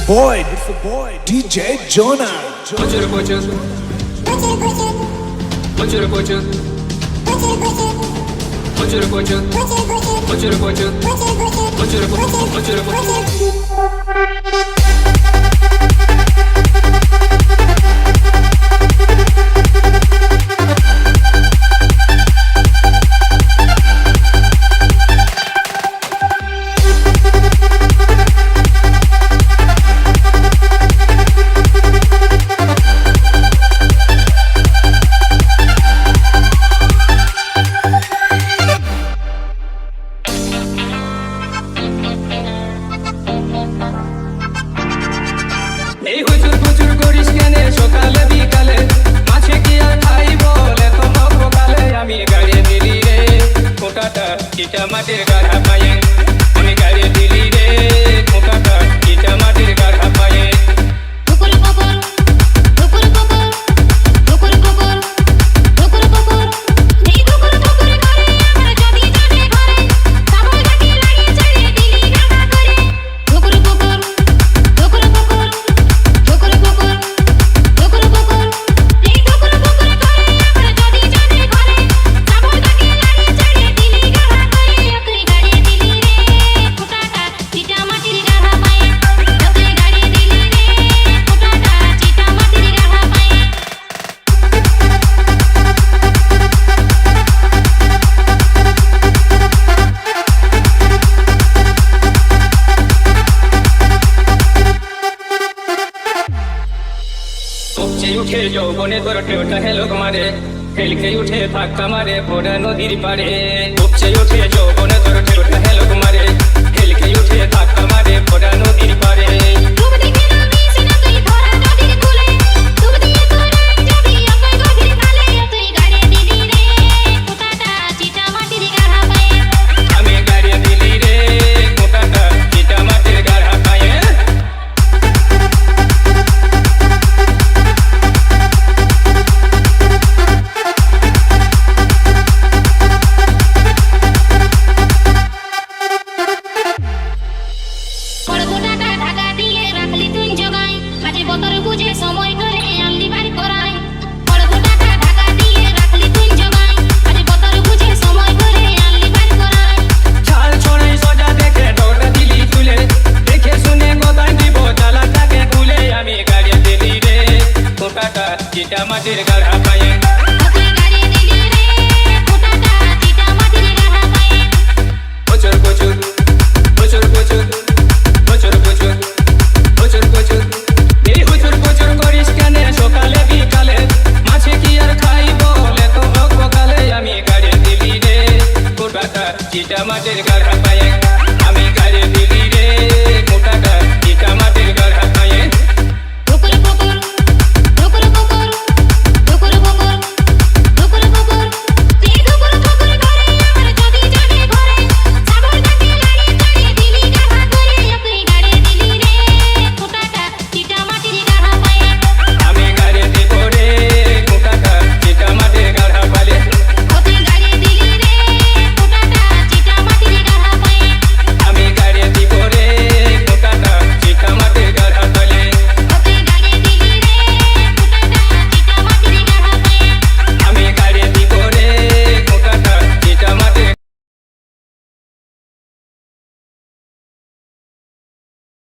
boy, DJ Jonah. उठे যৌবনে তোর ঠেউটা হেলোক মারে খেলকে উঠে ফাঁকা মারে ভোরা নদীর পারে উপচে উঠে যৌবনে তোর ঠেউটা হেলোক মারে খেলকে উঠে ফাঁকা মারে ভোরা নদীর পারে মাটির গাড়া পায়ে বছর বছর বছর বছর বছর বছর বছর বছর এই বছর বছর করিস কেন সকালে বিকালে মাছে কি আর খাই বলে তো কালে আমি গাড়ি দিলি রে কোটাটা চিটা মাটির গাড়া